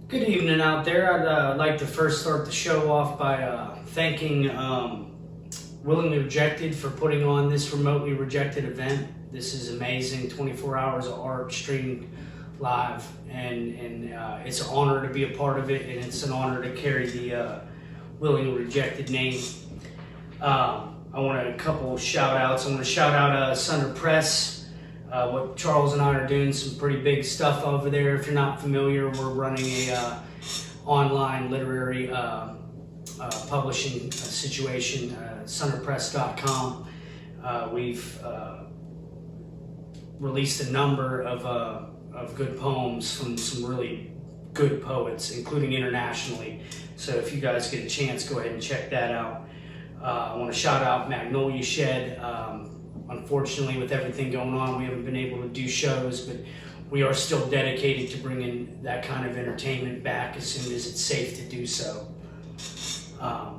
Good evening out there. I'd like to first start the show off by thanking Willingly Rejected for putting on this remotely rejected event. This is amazing, 24 hours of art streamed live, and it's an honor to be a part of it, and it's an honor to carry the Willingly Rejected name. I want a couple of shout outs. I want to shout out Sunder Press. What Charles and I are doing, some pretty big stuff over there. If you're not familiar, we're running a online literary publishing situation, sunderpress.com. We've released a number of good poems from some really good poets, including internationally. So if you guys get a chance, go ahead and check that out. I want to shout out Magnolia Shed. Unfortunately, with everything going on, we haven't been able to do shows, but we are still dedicated to bringing that kind of entertainment back as soon as it's safe to do so. I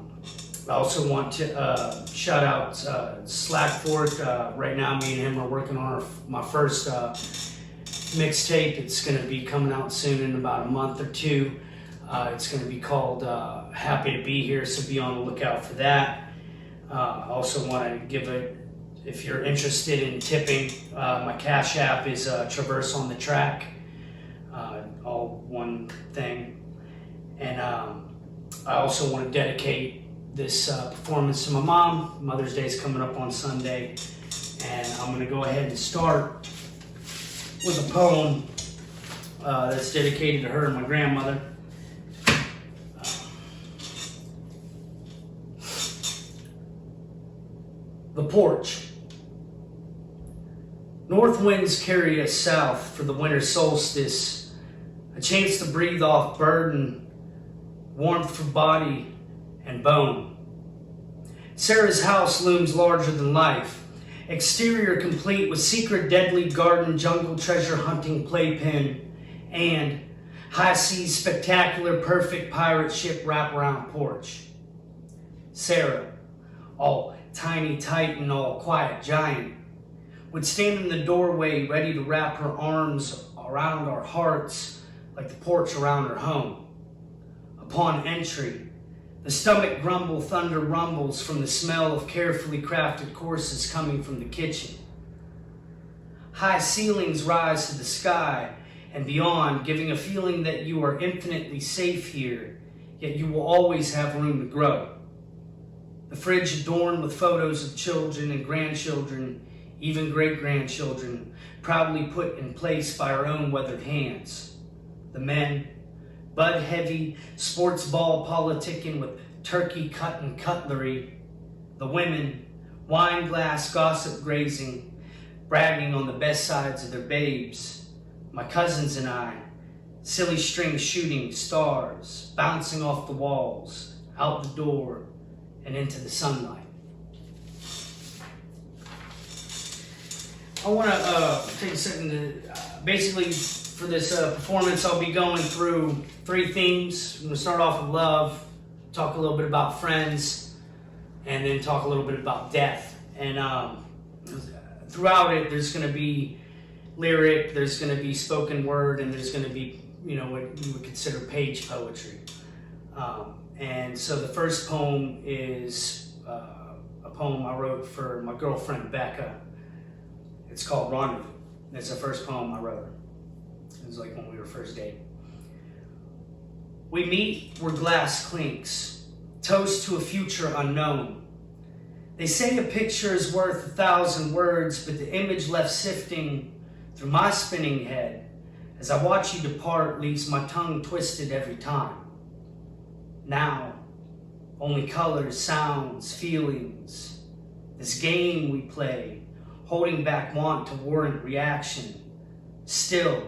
also want to shout out Slackfork. Right now, me and him are working on my first mixtape. It's going to be coming out soon in about a month or two. It's going to be called Happy to Be Here, so be on the lookout for that. I also want to give if you're interested in tipping, my Cash App is Traverse on the Track, all one thing. And I also want to dedicate this performance to my mom. Mother's Day is coming up on Sunday, and I'm going to go ahead and start with a poem that's dedicated to her and my grandmother. The Porch. North winds carry us south for the winter solstice, a chance to breathe off burden, warmth for body and bone. Sarah's house looms larger than life, exterior complete with secret deadly garden, jungle treasure hunting playpen, and high seas spectacular perfect pirate ship wraparound porch. Sarah, all tiny titan, all quiet giant, would stand in the doorway ready to wrap her arms around our hearts like the porch around her home. Upon entry, the stomach grumble, thunder rumbles from the smell of carefully crafted courses coming from the kitchen. High ceilings rise to the sky and beyond, giving a feeling that you are infinitely safe here, yet you will always have room to grow. The fridge adorned with photos of children and grandchildren, even great-grandchildren, proudly put in place by our own weathered hands. The men, bud-heavy, sports ball politicking with turkey cut and cutlery. The women, wine glass gossip grazing, bragging on the best sides of their babes. My cousins and I, silly string shooting stars, bouncing off the walls, out the door, and into the sunlight. I want to take a second to, basically for this performance, I'll be going through three themes. I'm going to start off with love, talk a little bit about friends, and then talk a little bit about death. And throughout it, there's going to be lyric, there's going to be spoken word, and there's going to be, what you would consider page poetry. And so the first poem is a poem I wrote for my girlfriend, Becca. It's called Ronald. It's the first poem I wrote. It was like when we were first dating. We meet where glass clinks, toast to a future unknown. They say a picture is worth 1,000 words, but the image left sifting through my spinning head as I watch you depart leaves my tongue twisted every time. Now, only colors, sounds, feelings. This game we play, holding back want to warrant reaction. Still,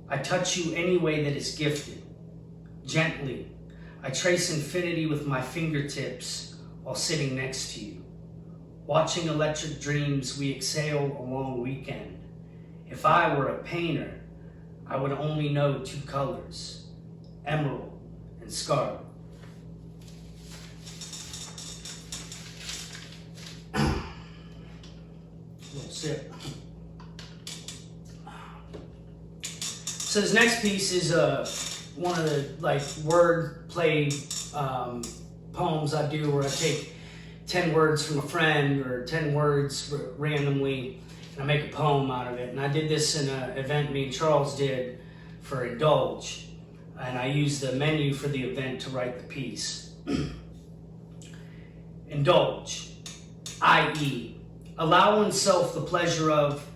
I touch you any way that is gifted. Gently, I trace infinity with my fingertips while sitting next to you. Watching electric dreams, we exhale a long weekend. If I were a painter, I would only know two colors, emerald and scarlet. Little sip. So this next piece is one of the like word play poems I do, where I take 10 words from a friend or 10 words randomly, and I make a poem out of it. And I did this in an event me and Charles did for Indulge, and I used the menu for the event to write the piece. Indulge, i.e., allow oneself the pleasure of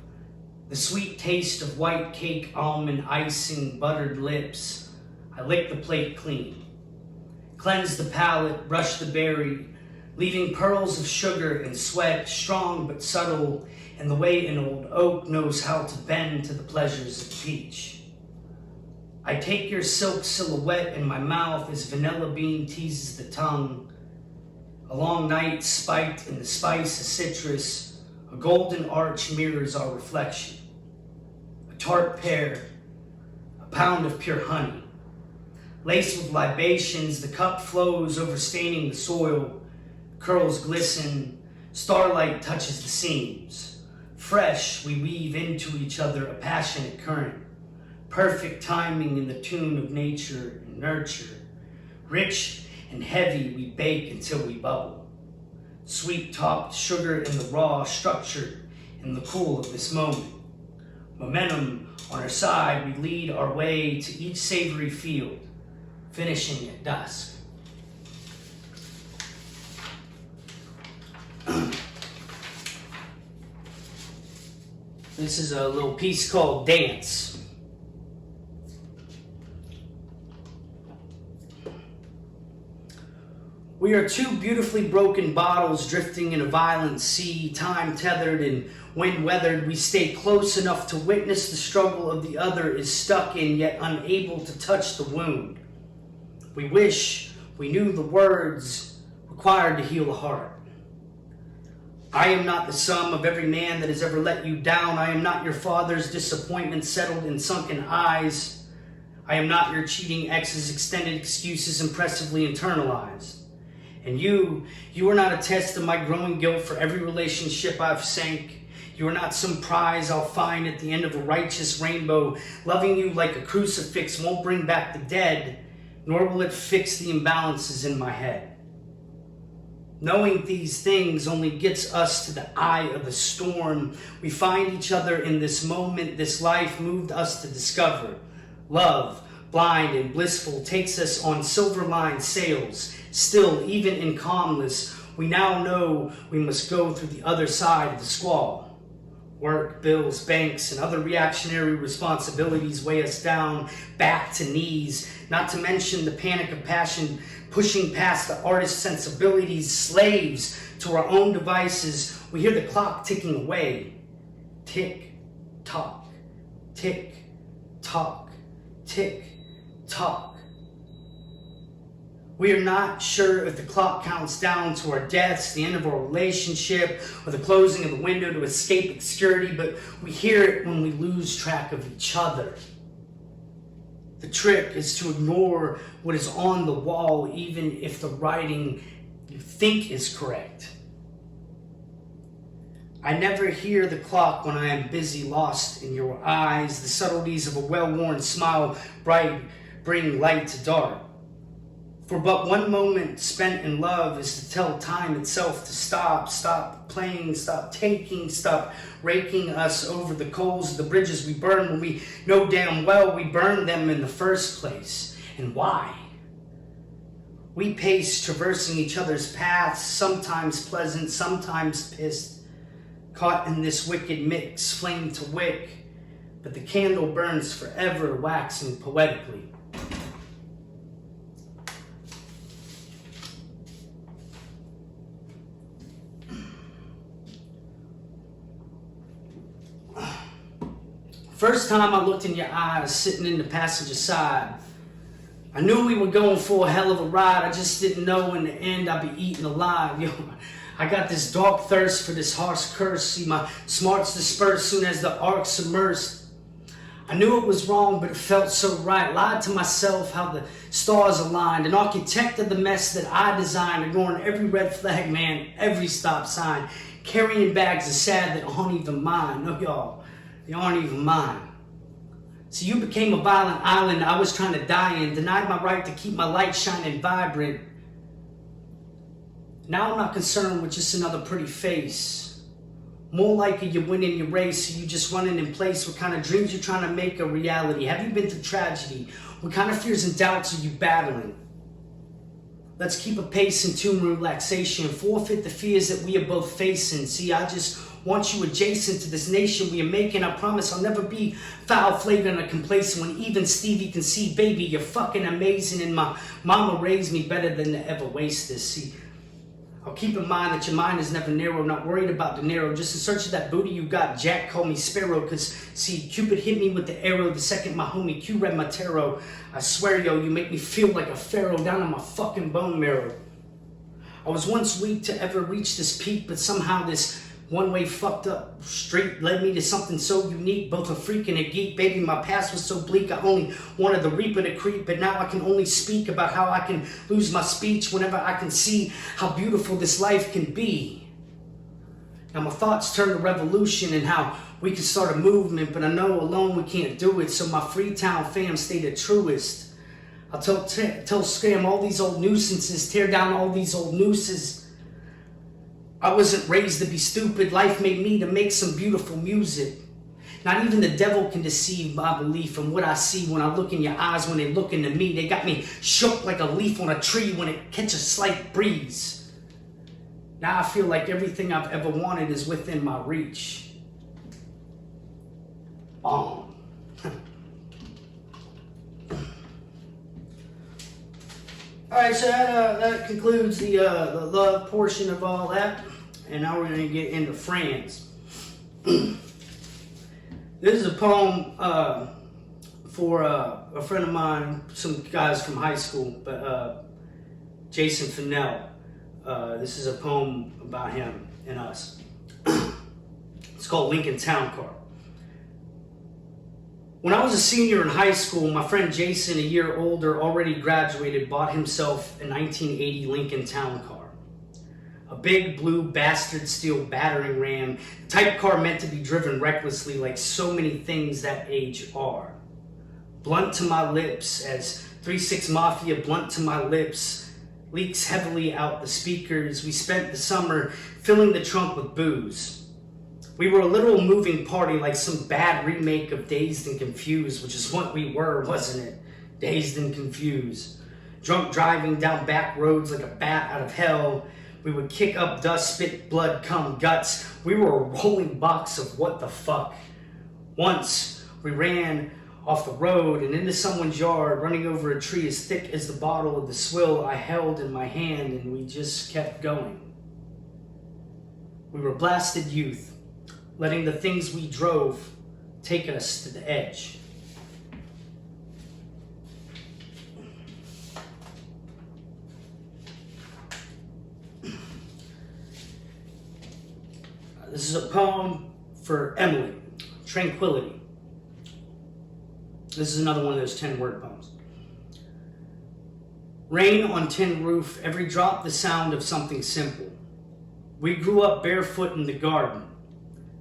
the sweet taste of white cake, almond icing, buttered lips. I lick the plate clean, cleanse the palate, brush the berry, leaving pearls of sugar and sweat, strong but subtle in the way an old oak knows how to bend to the pleasures of peach. I take your silk silhouette in my mouth as vanilla bean teases the tongue. A long night spiked in the spice of citrus, a golden arch mirrors our reflection. A tart pear, a pound of pure honey. Laced with libations, the cup flows, overstaining the soil. Curls glisten, starlight touches the seams. Fresh, we weave into each other a passionate current. Perfect timing in the tune of nature and nurture. Rich and heavy, we bake until we bubble. Sweet topped sugar in the raw, structured in the cool of this moment. Momentum on our side, we lead our way to each savory field, finishing at dusk. This is a little piece called Dance. We are two beautifully broken bottles drifting in a violent sea, time tethered and wind weathered. We stay close enough to witness the struggle of the other is stuck in, yet unable to touch the wound. We wish we knew the words required to heal a heart. I am not the sum of every man that has ever let you down. I am not your father's disappointment settled in sunken eyes. I am not your cheating ex's extended excuses impressively internalized. And you are not a test of my growing guilt for every relationship I've sank. You are not some prize I'll find at the end of a righteous rainbow. Loving you like a crucifix won't bring back the dead, nor will it fix the imbalances in my head. Knowing these things only gets us to the eye of the storm. We find each other in this moment. This life moved us to discover. Love, blind and blissful, takes us on silver-lined sails. Still, even in calmness, we now know we must go through the other side of the squall. Work, bills, banks, and other reactionary responsibilities weigh us down, back to knees, not to mention the panic of passion pushing past the artist's sensibilities, slaves to our own devices. We hear the clock ticking away. Tick, tock, tick, tock, tick, tock. We are not sure if the clock counts down to our deaths, the end of our relationship, or the closing of the window to escape obscurity, but we hear it when we lose track of each other. The trick is to ignore what is on the wall, even if the writing you think is correct. I never hear the clock when I am busy, lost in your eyes. The subtleties of a well-worn smile bring light to dark. For but one moment spent in love is to tell time itself to stop playing, stop taking, stop raking us over the coals of the bridges we burn when we know damn well we burned them in the first place. And why? We pace, traversing each other's paths, sometimes pleasant, sometimes pissed, caught in this wicked mix, flame to wick, but the candle burns forever, waxing poetically. First time I looked in your eyes, sitting in the passenger side, I knew we were going for a hell of a ride. I just didn't know in the end I'd be eaten alive. Yo, I got this dark thirst for this harsh curse. See my smarts disperse soon as the ark's immersed. I knew it was wrong, but it felt so right. Lied to myself how the stars aligned. An architect of the mess that I designed, ignoring every red flag, man, every stop sign. Carrying bags of sad that aren't even mine. No, y'all, they aren't even mine. So you became a violent island I was trying to die in, denied my right to keep my light shining vibrant. Now I'm not concerned with just another pretty face. More likely you're winning your race, so you just running in place. What kind of dreams you're trying to make a reality? Have you been through tragedy? What kind of fears and doubts are you battling? Let's keep a pace and tune relaxation. Forfeit the fears that we are both facing. See, I just want you adjacent to this nation we are making. I promise I'll never be foul-flavored or complacent. When even Stevie can see, baby, you're fucking amazing. And my mama raised me better than to ever waste this. See, I'll keep in mind that your mind is never narrow. Not worried about the narrow. Just in search of that booty you got. Jack called me Sparrow. Cause see, Cupid hit me with the arrow the second my homie Q read my tarot. I swear, yo, you make me feel like a pharaoh down in my fucking bone marrow. I was once weak to ever reach this peak, but somehow this one-way fucked up street led me to something so unique, both a freak and a geek. Baby, my past was so bleak, I only wanted the reaper to creep, but now I can only speak about how I can lose my speech whenever I can see how beautiful this life can be. Now my thoughts turn to revolution and how we can start a movement, but I know alone we can't do it, so my Freetown fam stay the truest. I'll tell scam all these old nuisances, tear down all these old nooses. I wasn't raised to be stupid. Life made me to make some beautiful music. Not even the devil can deceive my belief in what I see when I look in your eyes when they look into me. They got me shook like a leaf on a tree when it catches a slight breeze. Now I feel like everything I've ever wanted is within my reach. Boom. Alright, so that concludes the love portion of all that. And now we're going to get into friends. This is a poem for a friend of mine, some guys from high school, but Jason Fennell. This is a poem about him and us. It's called Lincoln Towncar. When I was a senior in high school, my friend Jason, a year older, already graduated, bought himself a 1980 Lincoln Towncar. A big blue bastard steel battering ram, type car meant to be driven recklessly like so many things that age are. Blunt to my lips as 3-6 Mafia blunt to my lips leaks heavily out the speakers. We spent the summer filling the trunk with booze. We were a little moving party like some bad remake of Dazed and Confused, which is what we were, wasn't it? Dazed and Confused. Drunk driving down back roads like a bat out of hell. We would kick up dust, spit blood, cum guts. We were a rolling box of what the fuck. Once, we ran off the road and into someone's yard, running over a tree as thick as the bottle of the swill I held in my hand, and we just kept going. We were blasted youth, letting the things we drove take us to the edge. This is a poem for Emily, Tranquility. This is another one of those 10-word poems. Rain on tin roof, every drop the sound of something simple. We grew up barefoot in the garden,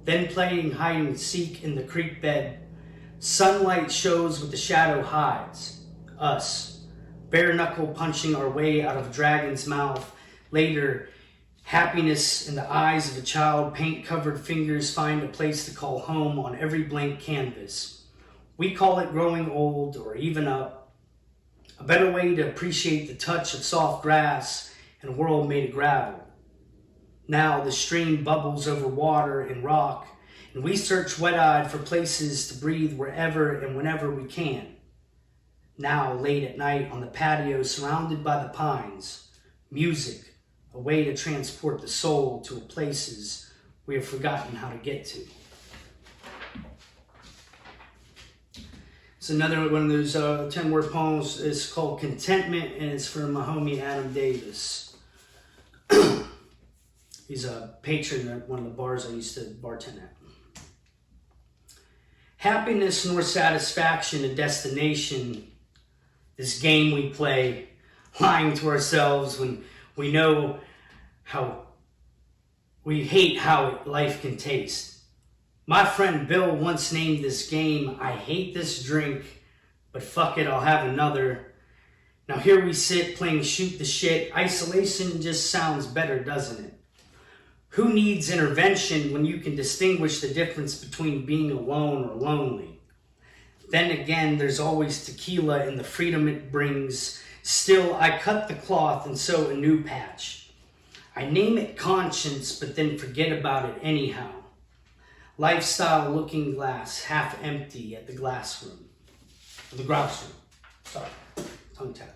then playing hide and seek in the creek bed. Sunlight shows what the shadow hides. Us, bare knuckle punching our way out of a dragon's mouth. Later, happiness in the eyes of a child, paint-covered fingers find a place to call home on every blank canvas. We call it growing old or even up. A better way to appreciate the touch of soft grass in a world made of gravel. Now the stream bubbles over water and rock, and we search wet-eyed for places to breathe wherever and whenever we can. Now, late at night on the patio, surrounded by the pines, music, a way to transport the soul to places we have forgotten how to get to. It's another one of those 10-word poems. It's called Contentment, and it's from my homie Adam Davis. He's a patron at one of the bars I used to bartend at. Happiness nor satisfaction a destination. This game we play, lying to ourselves when we know how we hate how life can taste. My friend Bill once named this game, I hate this drink, but fuck it, I'll have another. Now here we sit playing shoot the shit. Isolation just sounds better, doesn't it? Who needs intervention when you can distinguish the difference between being alone or lonely? Then again, there's always tequila and the freedom it brings. Still, I cut the cloth and sew a new patch. I name it conscience, but then forget about it anyhow. Lifestyle looking glass, half empty at the glass room. The grouse room. Sorry, tongue tap.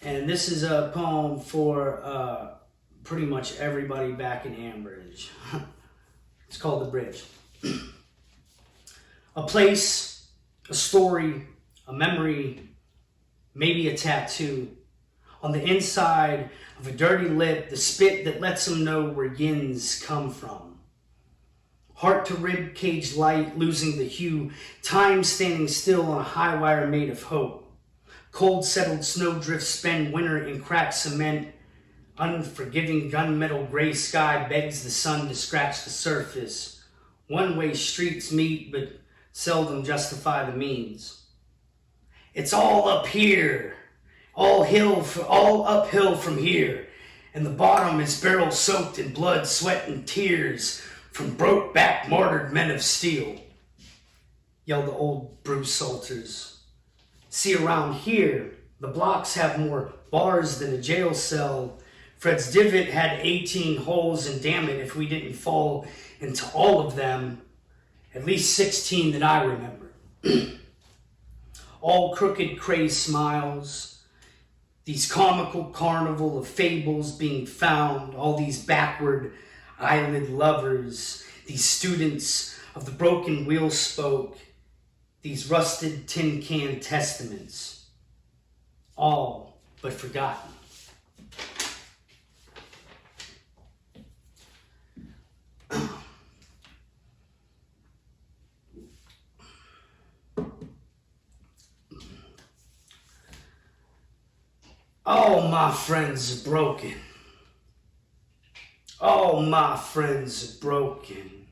And this is a poem for pretty much everybody back in Ambridge. It's called The Bridge. A place, a story, a memory, maybe a tattoo. On the inside of a dirty lip, the spit that lets them know where yins come from. Heart to rib cage light, losing the hue. Time standing still on a high wire made of hope. Cold settled snowdrifts spend winter in cracked cement. Unforgiving gunmetal gray sky begs the sun to scratch the surface. One-way streets meet, but seldom justify the means. It's all up here, all uphill from here, and the bottom is barrel soaked in blood, sweat, and tears from broke-back, martyred men of steel. Yell the old Bruce Salters. See, around here, the blocks have more bars than a jail cell. Fred's divot had 18 holes, and damn it if we didn't fall into all of them. At least 16 that I remember. All crooked crazed smiles. These comical carnival of fables being found. All these backward eyelid lovers. These students of the broken wheel spoke. These rusted tin can testaments. All but forgotten. All my friends are broken. All my friends are broken.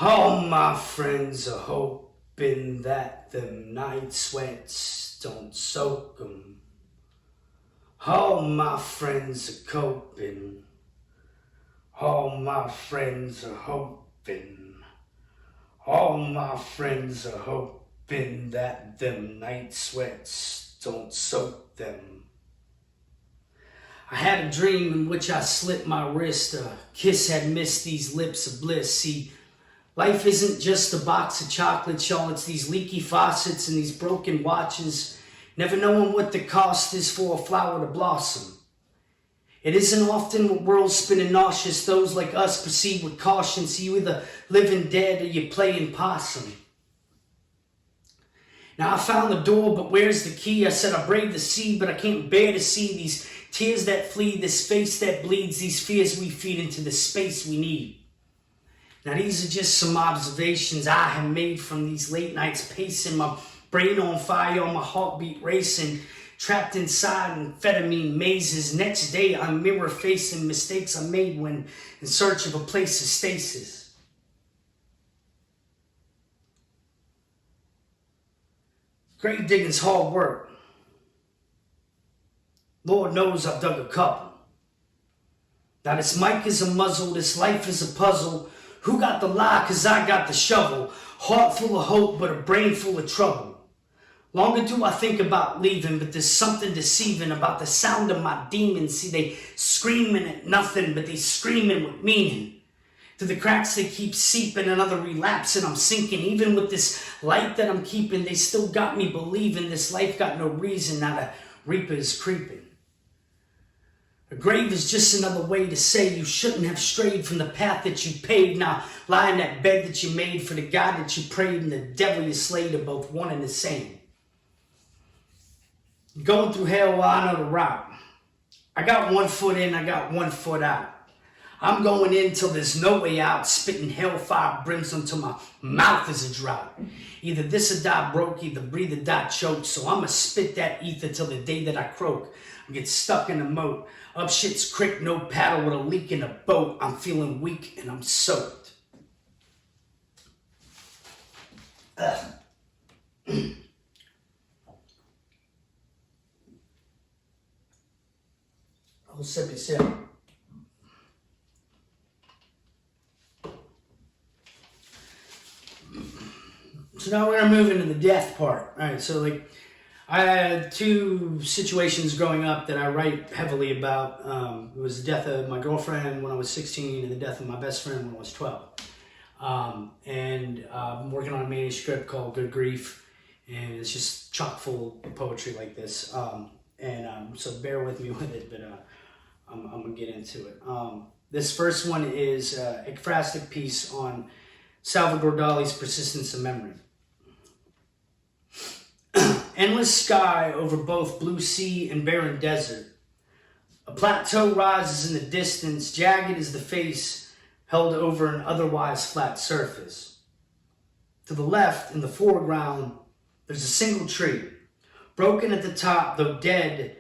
All my friends are hoping that them night sweats don't soak 'em. All my friends are coping. All my friends are hoping. All my friends are hoping that them night sweats don't soak them. I had a dream in which I slit my wrist. A kiss had missed these lips of bliss. See, life isn't just a box of chocolates, y'all. It's these leaky faucets and these broken watches, never knowing what the cost is for a flower to blossom. It isn't often what world's spinning nauseous. Those like us proceed with caution. See, you either living dead or you playing possum. Now I found the door, but where's the key? I said I brave the sea, but I can't bear to see these tears that flee, this face that bleeds, these fears we feed into the space we need. Now these are just some observations I have made from these late nights pacing, my brain on fire, my heartbeat racing, trapped inside amphetamine mazes. Next day I'm mirror facing mistakes I made when in search of a place of stasis. Grave digging's hard work. Lord knows I've dug a couple. Now this mic is a muzzle, this life is a puzzle. Who got the lie? 'Cause I got the shovel. Heart full of hope, but a brain full of trouble. Longer do I think about leaving, but there's something deceiving about the sound of my demons. See, they screaming at nothing, but they screaming with meaning. Through the cracks they keep seeping, another relapse and I'm sinking. Even with this light that I'm keeping, they still got me believing this life got no reason. Now the reaper is creeping. A grave is just another way to say you shouldn't have strayed from the path that you paved. Now lie in that bed that you made for the God that you prayed and the devil you slayed are both one and the same. Going through hell, well, I know the route. I got one foot in, I got one foot out. I'm going in till there's no way out, spitting hellfire brimstone till my mouth is a drought. Either this or die broke, either breathe or die choke. So I'ma spit that ether till the day that I croak. I get stuck in a moat, up shit's creek, no paddle with a leak in a boat. I'm feeling weak and I'm soaked. I'll sippy sip. So now we're gonna move into the death part. All right, so like I had two situations growing up that I write heavily about. It was the death of my girlfriend when I was 16 and the death of my best friend when I was 12. I'm working on a manuscript called Good Grief, and it's just chock full of poetry like this. So bear with me with it, but I'm gonna get into it. This first one is a ekphrastic piece on Salvador Dali's Persistence of Memory. Endless sky over both blue sea and barren desert. A plateau rises in the distance, jagged as the face held over an otherwise flat surface. To the left, in the foreground, there's a single tree. Broken at the top, though dead,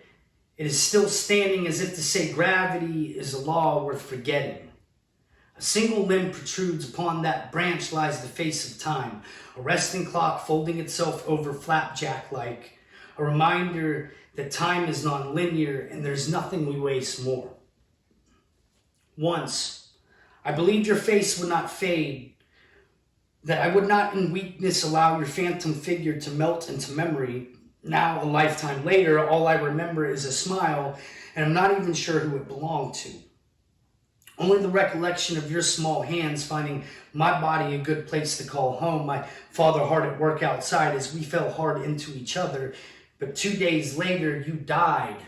it is still standing as if to say gravity is a law worth forgetting. A single limb protrudes upon that branch lies the face of time, a resting clock folding itself over flapjack-like, a reminder that time is non-linear and there's nothing we waste more. Once, I believed your face would not fade, that I would not in weakness allow your phantom figure to melt into memory. Now, a lifetime later, all I remember is a smile, and I'm not even sure who it belonged to. Only the recollection of your small hands finding my body a good place to call home, my father hard at work outside as we fell hard into each other. But 2 days later, you died.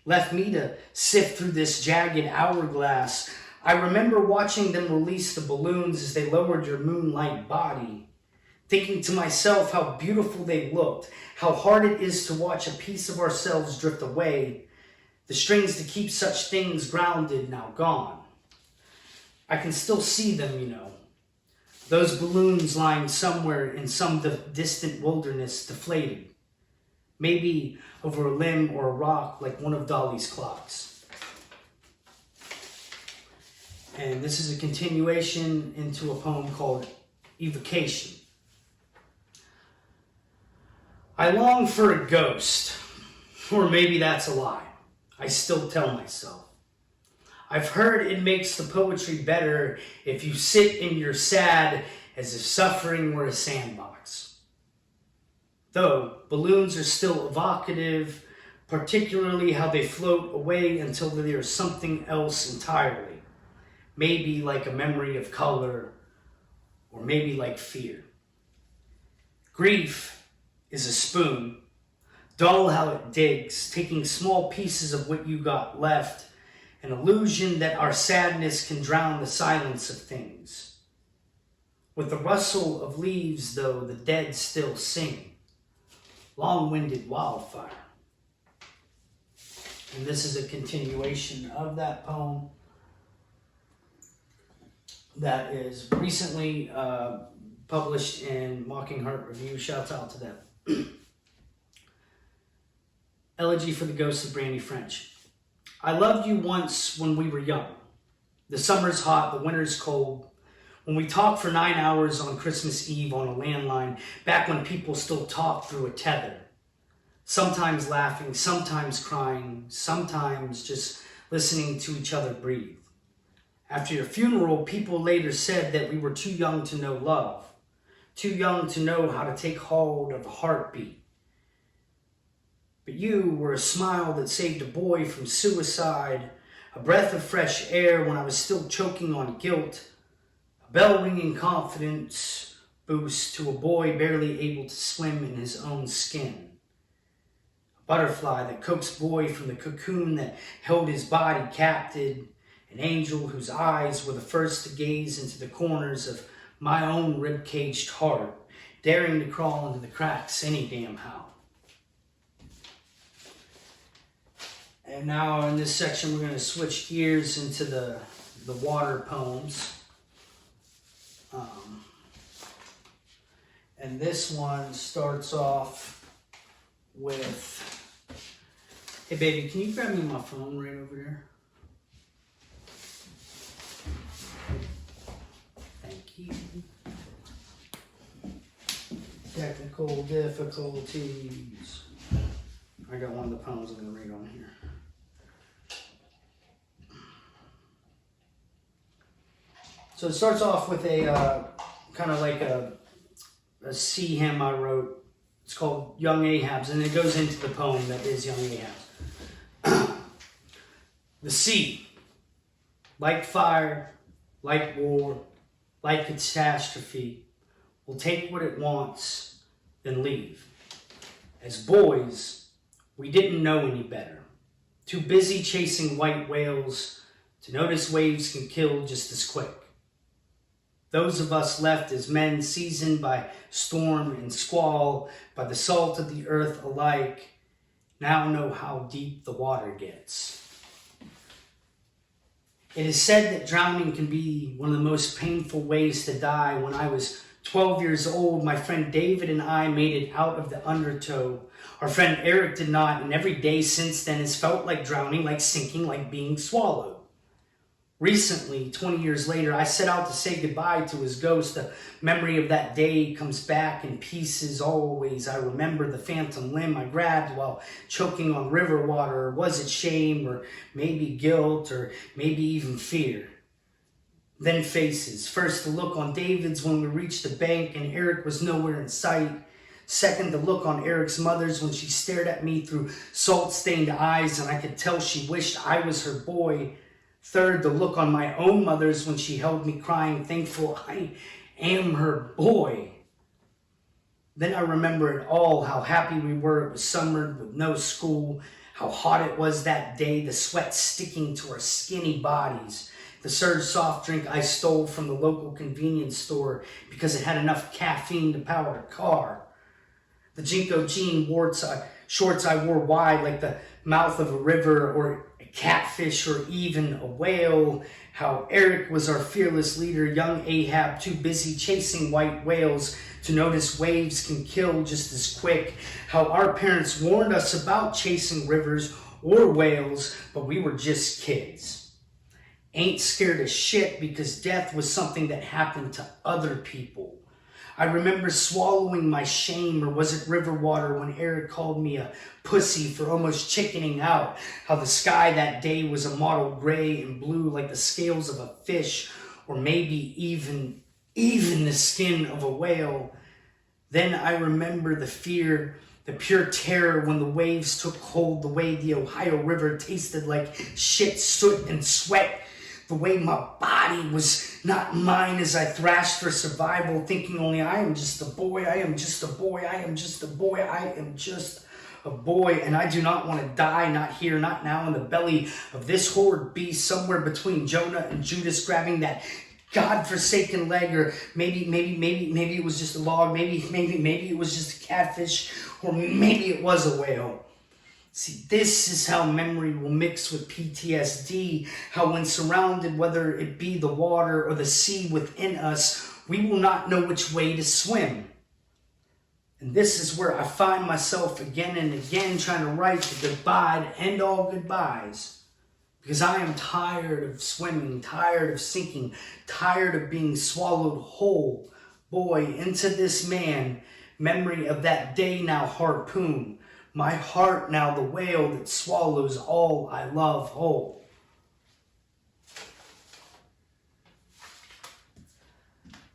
Left me to sift through this jagged hourglass. I remember watching them release the balloons as they lowered your moonlight body, thinking to myself how beautiful they looked, how hard it is to watch a piece of ourselves drift away. The strings to keep such things grounded now gone. I can still see them, you know. Those balloons lying somewhere in some distant wilderness, deflated. Maybe over a limb or a rock like one of Dali's clocks. And this is a continuation into a poem called Evocation. I long for a ghost, or maybe that's a lie. I still tell myself. I've heard it makes the poetry better if you sit in your sad as if suffering were a sandbox. Though balloons are still evocative, particularly how they float away until they are something else entirely. Maybe like a memory of color, or maybe like fear. Grief is a spoon. Dull how it digs, taking small pieces of what you got left, an illusion that our sadness can drown the silence of things. With the rustle of leaves, though, the dead still sing, long-winded wildfire. And this is a continuation of that poem that is recently published in Mockingheart Review. Shouts out to them. Elegy for the Ghost of Brandy French. I loved you once when we were young. The summer's hot, the winter's cold. When we talked for 9 hours on Christmas Eve on a landline, back when people still talked through a tether. Sometimes laughing, sometimes crying, sometimes just listening to each other breathe. After your funeral, people later said that we were too young to know love, too young to know how to take hold of a heartbeat. But you were a smile that saved a boy from suicide, a breath of fresh air when I was still choking on guilt, a bell-ringing confidence boost to a boy barely able to swim in his own skin, a butterfly that coaxed boy from the cocoon that held his body captive, an angel whose eyes were the first to gaze into the corners of my own rib-caged heart, daring to crawl into the cracks any damn how. And now in this section, we're going to switch gears into the water poems. And this one starts off with, hey baby, can you grab me my phone right over there? Thank you. Technical difficulties. I got one of the poems I'm going to read on here. So it starts off with a kind of like a sea hymn I wrote. It's called Young Ahab's, and it goes into the poem that is Young Ahab's. The sea, like fire, like war, like catastrophe, will take what it wants, then leave. As boys, we didn't know any better. Too busy chasing white whales to notice waves can kill just as quick. Those of us left as men seasoned by storm and squall, by the salt of the earth alike, now know how deep the water gets. It is said that drowning can be one of the most painful ways to die. When I was 12 years old, my friend David and I made it out of the undertow. Our friend Eric did not, and every day since then has felt like drowning, like sinking, like being swallowed. Recently, 20 years later, I set out to say goodbye to his ghost. The memory of that day comes back in pieces always. I remember the phantom limb I grabbed while choking on river water. Was it shame, or maybe guilt, or maybe even fear? Then faces. First, the look on David's when we reached the bank and Eric was nowhere in sight. Second, the look on Eric's mother's when she stared at me through salt-stained eyes and I could tell she wished I was her boy. Third, the look on my own mother's when she held me crying, thankful I am her boy. Then I remember it all, how happy we were. It was summer with no school, how hot it was that day, the sweat sticking to our skinny bodies. The surge soft drink I stole from the local convenience store because it had enough caffeine to power a car. The Jinko jean shorts I wore wide like the mouth of a river or a catfish or even a whale. How Eric was our fearless leader, young Ahab, too busy chasing white whales to notice waves can kill just as quick. How our parents warned us about chasing rivers or whales, but we were just kids. Ain't scared of shit because death was something that happened to other people. I remember swallowing my shame, or was it river water, when Eric called me a pussy for almost chickening out. How the sky that day was a mottled gray and blue like the scales of a fish, or maybe even the skin of a whale. Then I remember the fear, the pure terror when the waves took hold, the way the Ohio River tasted like shit, soot, and sweat. The way my body was not mine as I thrashed for survival, thinking only I am just a boy, I am just a boy, I am just a boy, I am just a boy. And I do not want to die, not here, not now, in the belly of this horrid beast, somewhere between Jonah and Judas, grabbing that God-forsaken leg, or maybe it was just a log, maybe it was just a catfish, or maybe it was a whale. See, this is how memory will mix with PTSD, how when surrounded, whether it be the water or the sea within us, we will not know which way to swim. And this is where I find myself again and again trying to write the goodbye to end all goodbyes. Because I am tired of swimming, tired of sinking, tired of being swallowed whole, boy, into this man, memory of that day now harpoon. My heart now the whale that swallows all I love whole.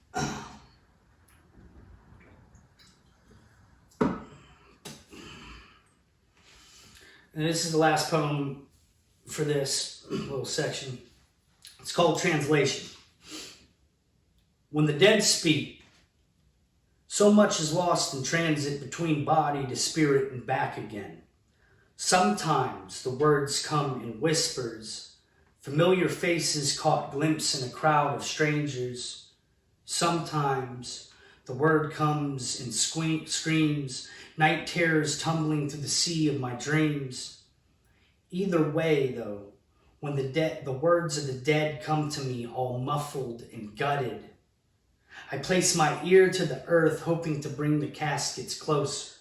And this is the last poem for this little section. It's called Translation. When the dead speak, so much is lost in transit between body to spirit and back again. Sometimes the words come in whispers, familiar faces caught glimpse in a crowd of strangers. Sometimes the word comes in screams, night terrors tumbling through the sea of my dreams. Either way, though, when the words of the dead come to me all muffled and gutted, I place my ear to the earth, hoping to bring the caskets closer.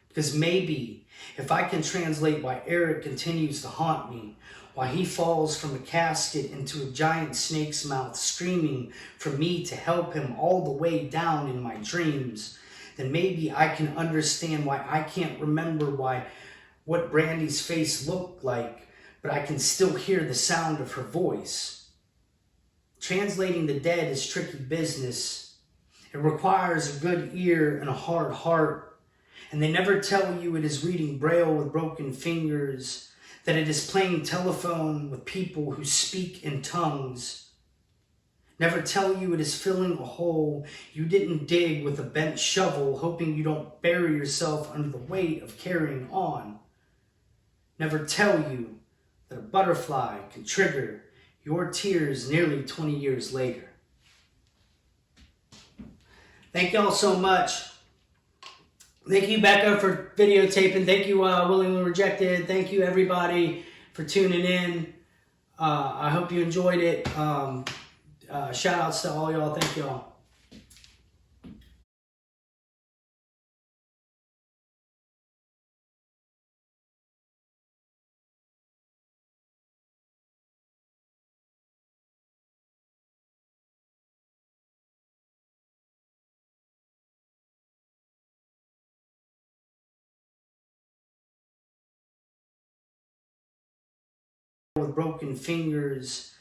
Because maybe if I can translate why Eric continues to haunt me, why he falls from a casket into a giant snake's mouth, screaming for me to help him all the way down in my dreams, then maybe I can understand why I can't remember what Brandy's face looked like, but I can still hear the sound of her voice. Translating the dead is tricky business. It requires a good ear and a hard heart. And they never tell you it is reading Braille with broken fingers, that it is playing telephone with people who speak in tongues. Never tell you it is filling a hole you didn't dig with a bent shovel, hoping you don't bury yourself under the weight of carrying on. Never tell you that a butterfly can trigger your tears nearly 20 years later. Thank y'all so much. Thank you, Becca, for videotaping. Thank you, Willingly Rejected. Thank you, everybody, for tuning in. I hope you enjoyed it. Shout outs to all y'all. Thank y'all. With broken fingers,